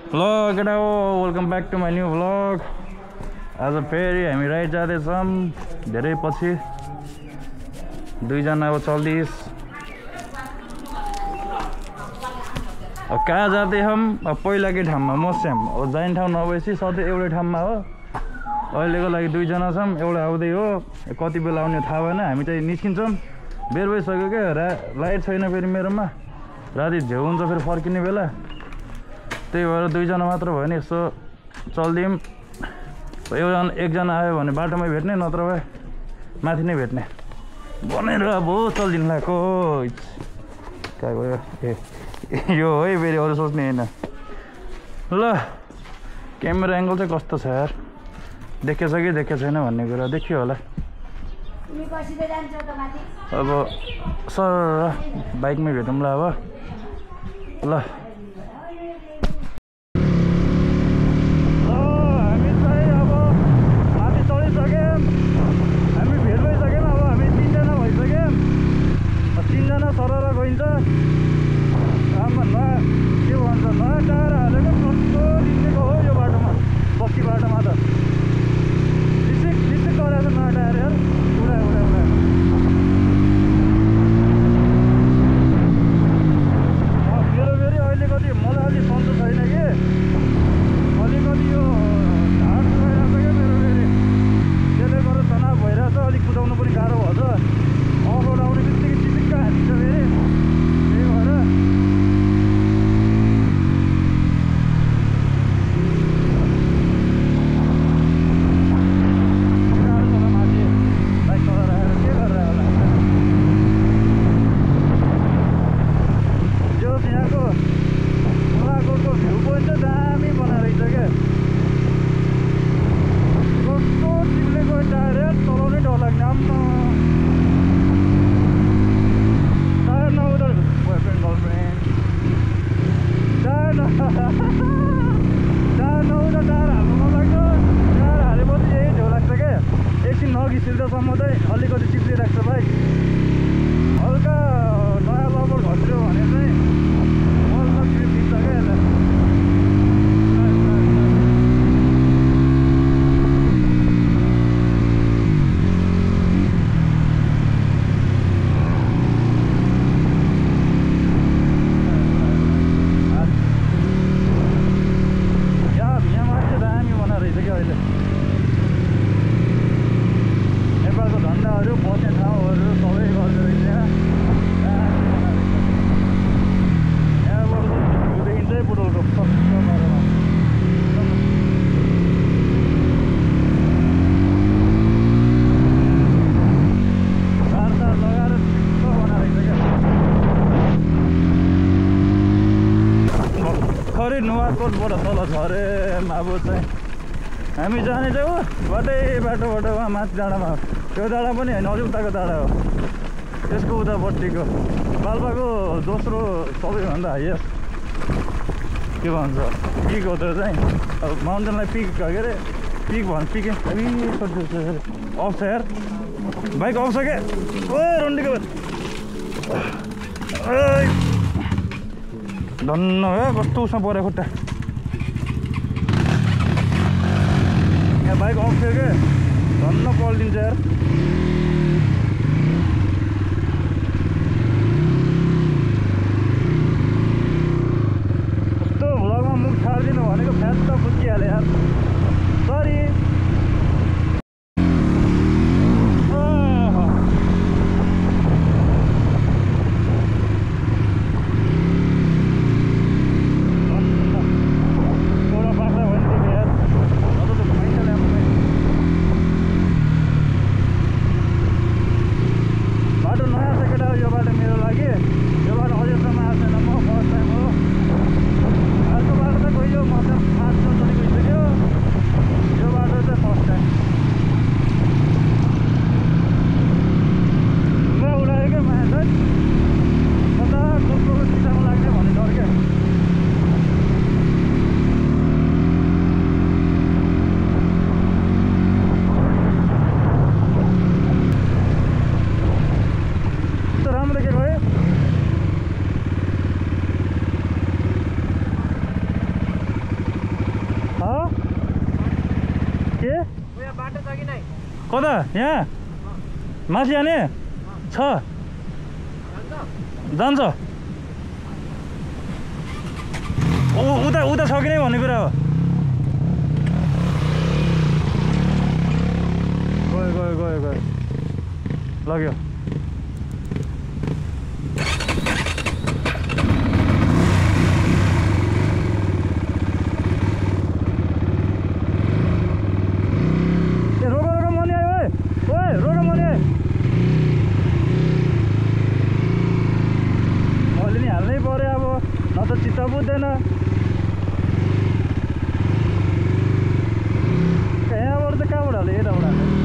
Hello केटा हो, welcome back to my new vlog. आज फेरि हामी राइड जाँदैछौँ धेरै पछि। दुईजना अब चल्दिस। अब कहाँ जाँदैछौँ? अब पहिलाकै ठाउँमा मस्याम। अब जाने ठाउँ नभएपछि सधैँ एउटै ठाउँमा हो। अहिलेको लागि दुईजना छौँ, एउटा आउँदै हो। कति बेला आउने थाहा भएन। हामी चाहिँ निस्किन्छौँ। बेर भइसक्यो क्या, लाइट छैन फेरि मेरोमा। राति झेउ हुन्छ फेरि फर्किने बेला। त्यही भएर दुईजना मात्र भयो नि यसो चल्दियौँ। एकजना आयो भने बाटोमै भेट्ने, नत्र भए माथि नै भेट्ने भनेर अब चल्दिनु लागेको। कहाँ गयो? यो है फेरि अरू सोच्ने होइन। ल क्यामेरा एङ्गल चाहिँ कस्तो छ यार, देखेछ कि देखेको छैन भन्ने कुरा देखियो होला। अब सर बाइकमै भेटौँला अब। ल सरर गइन्छ। आमा नयाँ के भन्छ, नयाँ टायर हालेको कस्तो रिसेको हो यो बाटोमा, बस्ती बाटोमा त रिसिक गरेको छ नयाँ टायर यार। उडा मेरो फेरि अहिलेकति मलाई अलि सन्चो छैन कि, अलिकति यो ढाड भइरहेको छ क्या मेरो फेरि। त्यसले गर्दा तनाव भइरहेछ, अलिक कुदाउनु पनि गाह्रो भएछ। अफरोड आउने बित्तिकै चिटिक्क हालिन्छ फेरि। त्यही भएर गाह्रो छ माथि बाइक चलाएर के गरेर होला। जो यहाँको खोलाकोटको भ्यू पोइन्ट चाहिँ दामी बनाएर रहेछ क्या। कस्तो चिप्लेको टायर चलाउनै डर लाग्ने। आम्मा boyfriend girlfriend टायर नहुँदा टायर हाल्नु नलाग्छ। टायर हालेपछि यही झेउ लाग्छ क्या। एकछिन नघिसिल्दासम्म चाहिँ अलिकति चिप्लिरहेको छ बाइक। हल्का नयाँ लबर घट्यो भने चाहिँ मल्ल ग्रिप दिन्छ क्या यसलाई। नेपालको झन्डाहरू बस्ने ठाउँहरू सबै गर्दो रहेछ यहाँ। यहाँबाट भ्यू देखिन्छ है बुटोलको प्रशस्त बाटोमा। तार लगाएर चिप्प बनाएर रहेछ क्या। भर्खरै नुवाकोटबाट तल झरे। अब चाहिँ हामी जाने चाहिँ हो बाटोबाट उहाँ माथि डाँडामा। त्यो डाँडा पनि होइन, अझै उताको डाँडा हो। त्यसको उतापट्टिको पाल्पाको दोस्रो सबैभन्दा हाइएस्ट के भन्छ पिक हो त्यो चाहिँ। अब माउन्टेनलाई पिक के अरे पिक पिकै अफ छ यार। बाइक अफ छ क्या। ओ रन्डीको धन्न हो कस्तो उसमा पऱ्यो खुट्टा। यहाँ बाइक अफ थियो क्या, धन्न पल्टिन्छ यार। कस्तो भ्लगमा मुख छाडिदिनु भनेको फ्याट त फुत्किहाल्यो यार, सरी। यो बाटो कता यहाँ माथि जाने छ जान्छ उता उता छ कि नै भन्ने कुरा हो गयो गयो गयो गयो लग्यो चित्त बुझ्दैन यहाँबाट त कहाँबाट हाल्यो यताबाट हाल्यो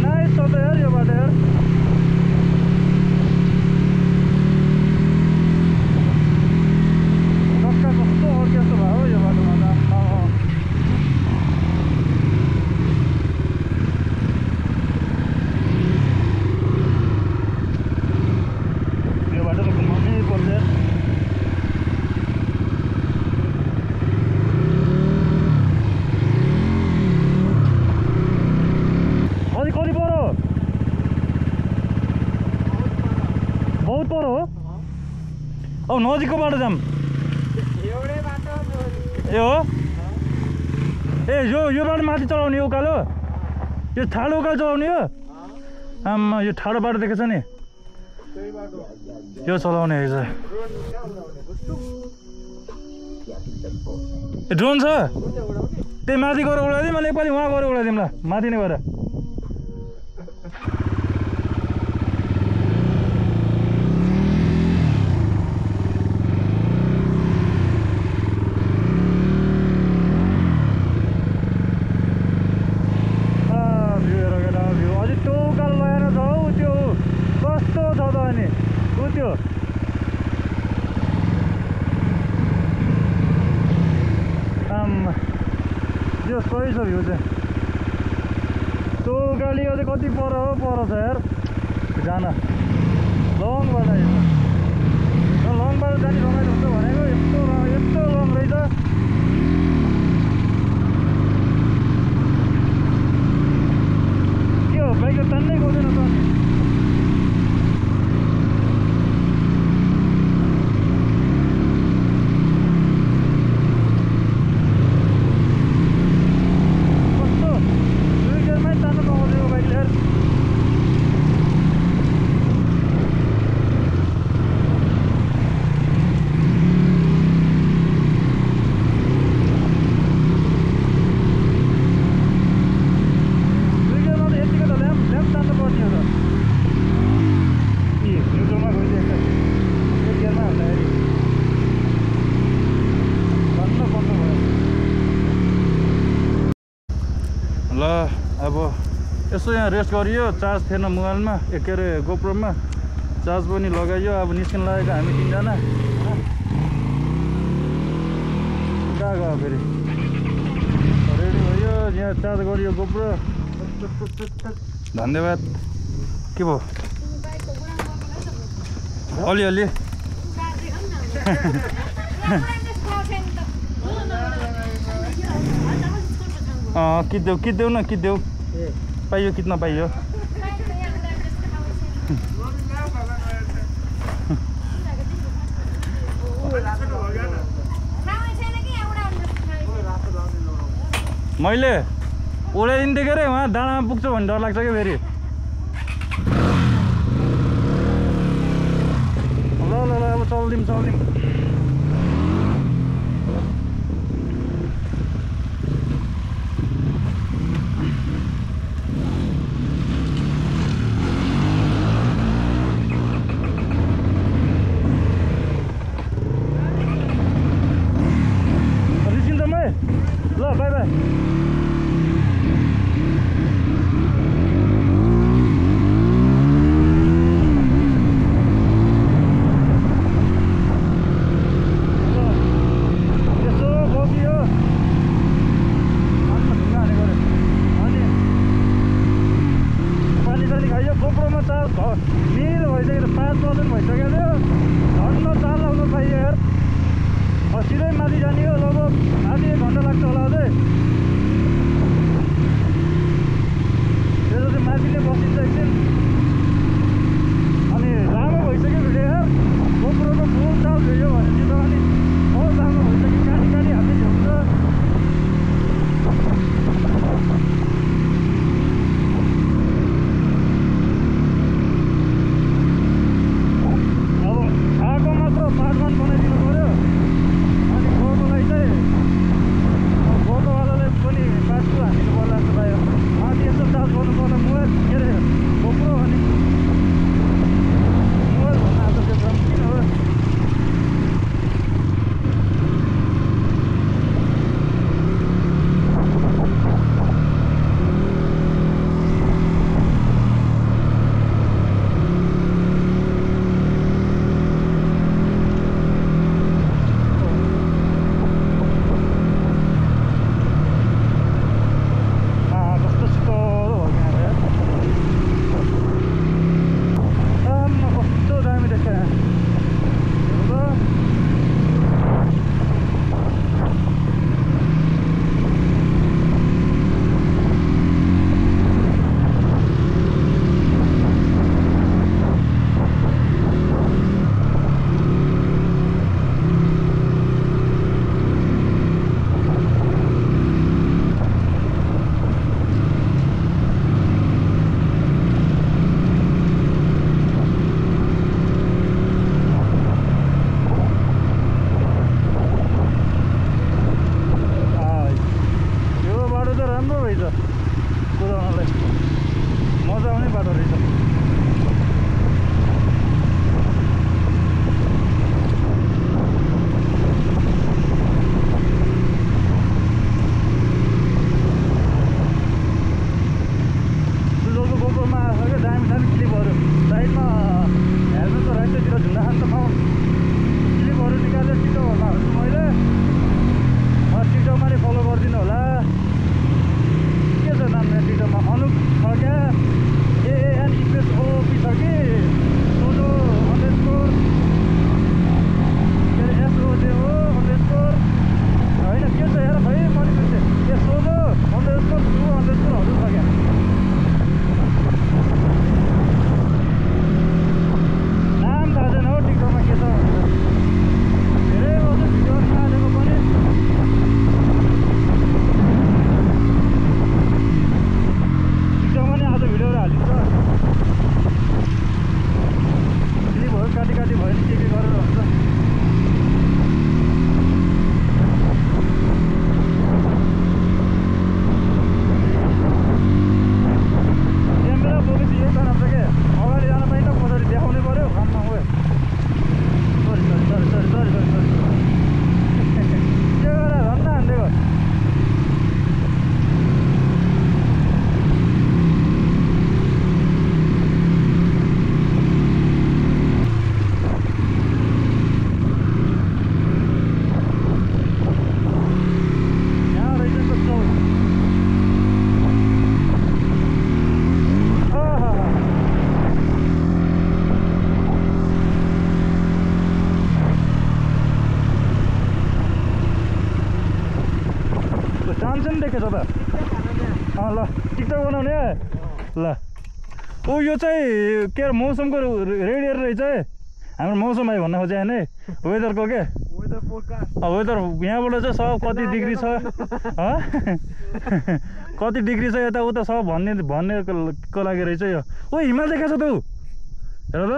नाइस छ त यार यो बाटो यार कक्का कस्तो अर्के जस्तो भयो यो बाटोमा त बहुत पर हो अब नजिकको बाटो जाम ए हो ए यो बाटो माथि चलाउने उकालो यो ठाडो उकालो चलाउने हो आम्मा यो ठाडो बाटो देखेछ नि यो चलाउने रहेछ ए ड्रोन छ त्यही माथि गएर उडाइदिउँ मैले एकपालि उहाँ गएर उडाइदिउँ ल माथि नै गएर यो सही छ भ्यू चाहिँ त्यो गाडीको चाहिँ कति पर छ यार जान लङ बाटो लङ बाटो जाने रमाइलो हुन्छ भनेको यस्तो लङ रहेछ के हो बाइक तान्नै खोज्दैन त ल अब यसो यहाँ रेस्ट गरियो चार्ज थिएन मोबाइलमा के अरे गोप्रोमा चार्ज पनि लगाइयो अब निस्किन लागेको हामी तीनजना कहाँ गयो फेरि रेडी भयो यहाँ चार्ज गरियो गोप्रो धन्यवाद के भयो अलिअलि किदेऊ न किदेऊ पाइयो कितना पाइयो मैले उडाइदिन्थेँ के अरे उहाँ डाँडामा पुग्छु भन्ने डर लाग्छ क्या फेरि ल ल ल अब चल्दिउँ ल बाई बाई चाल निलो भइसक्यो 5 बजे भइसक्यो थियो झन्डो चाल लाउनु पाइयो यार सिधै माथि जाने हो लगभग आधी 1 घन्टा लाग्छ होला अझै त्यसपछि माथिले बसिन्छ एकछिन अनि लामो भइसक्यो भिडियो यार गोप्रोको फुल चाल भिडियो भनेपछि त अनि बहुत लामो भइसक्यो काटी काटी हाल्ने हुन्छ ल टिकटक बनाउने ल ओ यो चाहिँ के मौसमको रेडियर रहेछ है हाम्रो मौसम आयो भन्न खोजे हैन वेदरको के वेदर फोरकास्ट वेदर यहाँबाट चाहिँ सब कति डिग्री छ कति डिग्री छ यता उता सब भन्नेको लागि रहेछ यो ओ हिमाल देखाछ त हेर त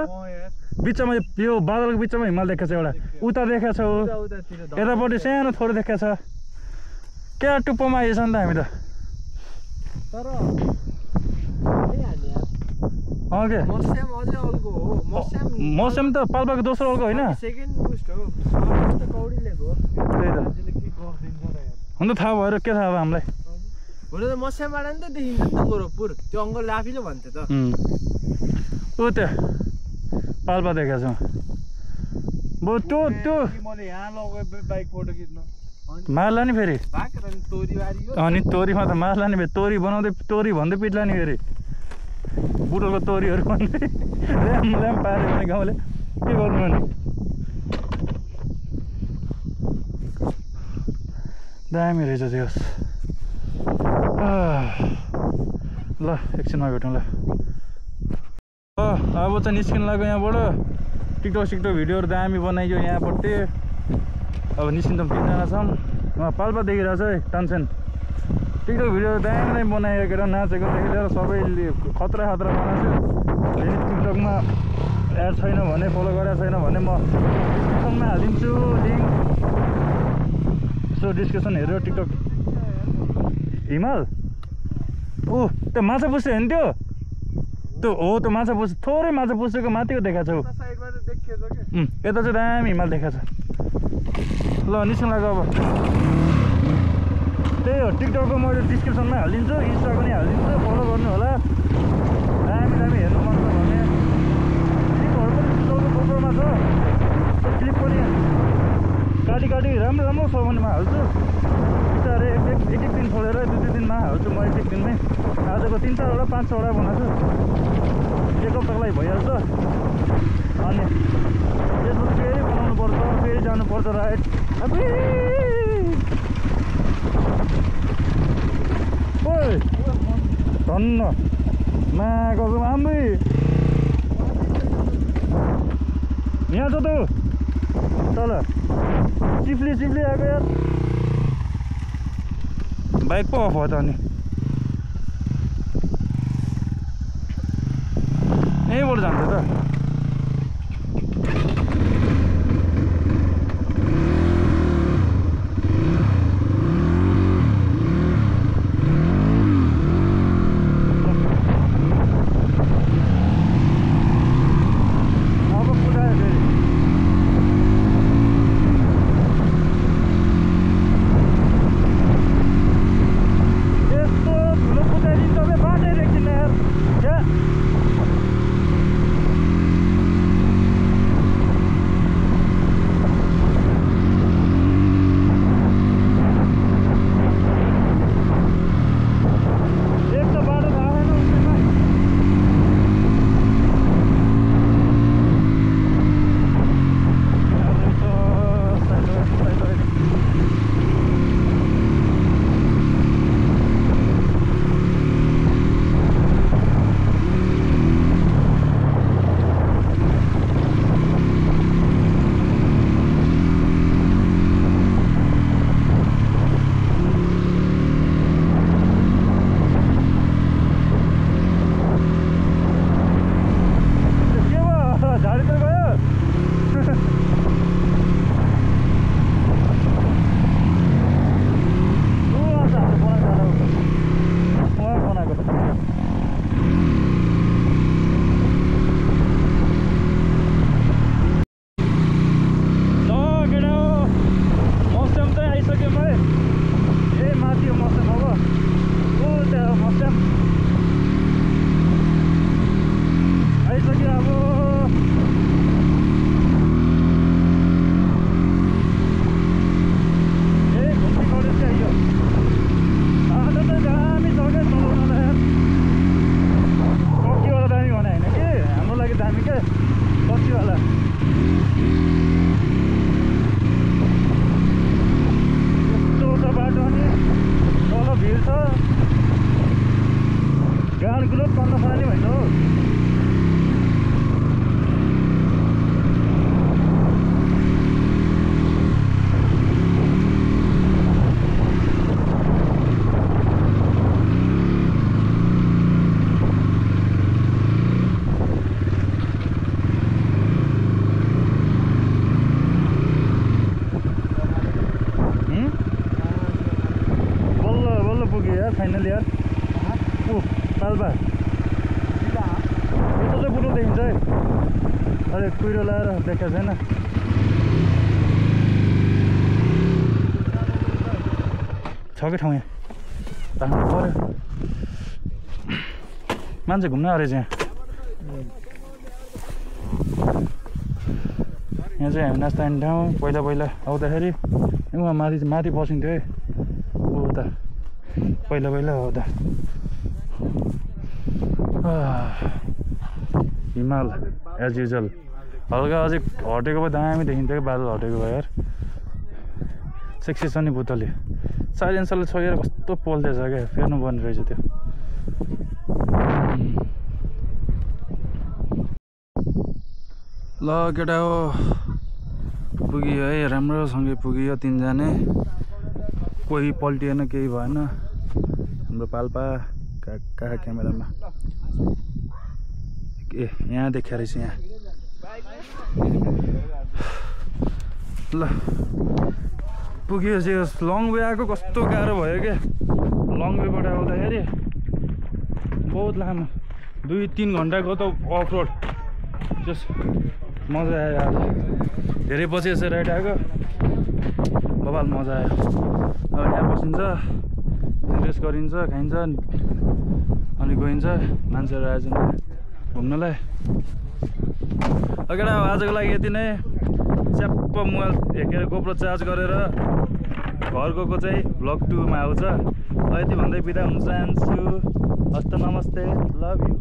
बिचमा यो बादलको बिचमा हिमाल देखाछ एउटा उता देखाछ यतापट्टि सानो थोरै देखाछ क्या टुप्पोमा आइछ नि त हामी त तर ओके मौसम त पाल्पाको दोस्रो अल्को होइन सेकेन्ड बुस्ट हो त कौडीले हो त्यही त हुन त थाहा भएर के थाहा भयो हामीलाई हुन त मौसमबाट नि त देखिन्छ नि त गोरखपुर त्यो अङ्कलले आफैले भन्थ्यो त ऊ त्यो पाल्पा देखाएको छ बो त्यो मैले यहाँ लगेँ बाइक फोटो खिच्नु मार्ला नि फेरि तोरी बारी हो अनि तोरीमा त मार्ला नि फेरि तोरी बनाउँदै तोरी भन्दै पिट्ला नि फेरि बुटोलको तोरीहरू भन्दै ल्याम पार्यो भने गाउँले के गर्नु भने दामी रहेछ त्यो ल एकछिनमा भेटौँ ल अब चाहिँ निस्किन लाग्यो यहाँबाट टिकटक भिडियोहरू दामी बनाइयो यहाँपट्टि अब निस्किन त 3 जना छौँ उहाँ पाल्पा देखिरहेको छ है तानसेन टिकटक भिडियो दामी बनायो केटा नाचेकोदेखि लिएर सबैले खतरा बनाएको छु यदि टिकटकमा एड छैन भने फलो गरेको छैन भने म डिस्क्रिप्सनमा हालिदिन्छु लिङ्क सो डिस्क्रिप्सन हेरेर टिकटक हिमाल ओ त्यो माछा पुस्छ हेर्नु त्यो हो त्यो माछा पुस्छ थोरै माछा पुस्छेको माथिको देखाएको छ यता चाहिँ दामी हिमाल देखाएको छ ल निस्किन लाग्यो अब त्यही हो टिकटकको मैले डिस्क्रिप्सनमा हालिदिन्छु इन्स्टा पनि हालिदिन्छु फलो गर्नु होला दामी हेर्नु मन छ भने क्लिपहरू पनि टिकटकको गोप्रोमा छ त्यो क्लिप पनि काटी राम्रो छ भने म हाल्छु बिस्तारै एक दिन छोडेर 2 दिनमा हाल्छु म एक दिनमै आजको 3-4 वटा 5-6 वटा बनाएको छु एक हप्ताको लागि भइहाल्छ अनि त्यसपछि फेरि बनाउनु पर्छ फेरि जानुपर्छ राइड ओइ धन्न माको आम्बै यहाँ छ त तल चिप्ली आएको यार बाइक पो अफ भयो त अनि यहीँबाट जान्छ त अरे कुहिरो लाएर देखाएको छैन छकै ठाउँ यहाँ राख्नु पर्यो मान्छे घुम्न आएर चाहिँ यहाँ चाहिँ हामी नास्ता खाने ठाउँ पहिला आउँदाखेरि उहाँ माथि बसिन्थ्यो है उता पहिला आउँदा हिमाल एज युजल हल्का अझै हटेको भए दामी देखिन्थ्यो कि बादल हटेको भए यार सेक्सी छ नि बुतले साइलेन्सरले छोएर कस्तो पोल्दैछ क्या फेर्नुपर्ने रहेछ त्यो ल केटा हो पुग्यो है राम्रोसँगै पुग्यो तिनजना कोही पल्टिएन केही भएन हाम्रो पाल्पा कहाँ क्यामेरामा ए यहाँ देखिया रहेछ यहाँ ल पुग्यो चाहिँ लङ वे आएको कस्तो गाह्रो भयो क्या लङ वेबाट आउँदाखेरि बहुत लामो 2-3 घन्टाको त अफ रोड जस मजा आयो आज धेरै पछि यसो राइड आएको बबाल मजा आयो अब यहाँ बसिन्छ रेस्ट गरिन्छ खाइन्छ अनि गइन्छ मान्छेहरू आएछ घुम्नलाई केटा आजको लागि यति नै च्याप्प मोबाइल के अरे गोप्रो चार्ज गरेर घर गएको चाहिँ भ्लग 2 मा आउँछ यति भन्दै बिदा हुन चाहन्छु हस्त नमस्ते लभ यु